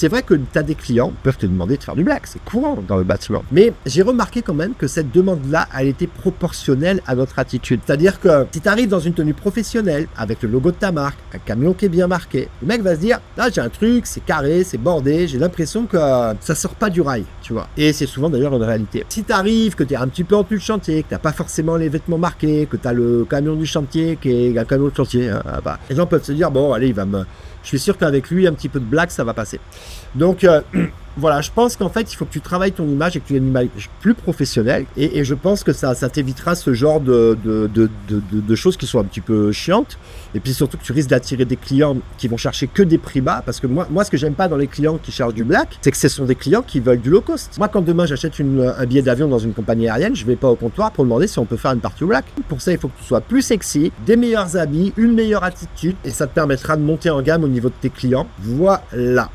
c'est vrai que tu as des clients qui peuvent te demander de faire du black, c'est courant dans le bâtiment. Mais j'ai remarqué quand même que cette demande-là, elle était proportionnelle à notre attitude. C'est-à-dire que si tu arrives dans une tenue professionnelle, avec le logo de ta marque, un camion qui est bien marqué, le mec va se dire, là j'ai un truc, c'est carré, c'est bordé, j'ai l'impression que ça sort pas du rail, tu vois. Et c'est souvent d'ailleurs une réalité. Si tu arrives, que tu es un petit peu en tenue de chantier, que tu n'as pas forcément les vêtements marqués, que tu as le camion du chantier qui est un camion de chantier, hein, bah, les gens peuvent se dire, bon allez, je suis sûr qu'avec lui, un petit peu de blague, ça va passer. Donc, voilà, je pense qu'en fait, il faut que tu travailles ton image et que tu aies une image plus professionnelle. Et je pense que ça t'évitera ce genre de choses qui sont un petit peu chiantes. Et puis surtout que tu risques d'attirer des clients qui vont chercher que des prix bas. Parce que moi ce que j'aime pas dans les clients qui cherchent du black, c'est que ce sont des clients qui veulent du low cost. Moi, quand demain j'achète un billet d'avion dans une compagnie aérienne, je vais pas au comptoir pour demander si on peut faire une partie au black. Pour ça, il faut que tu sois plus sexy, des meilleurs habits, une meilleure attitude. Et ça te permettra de monter en gamme au niveau de tes clients. Voilà.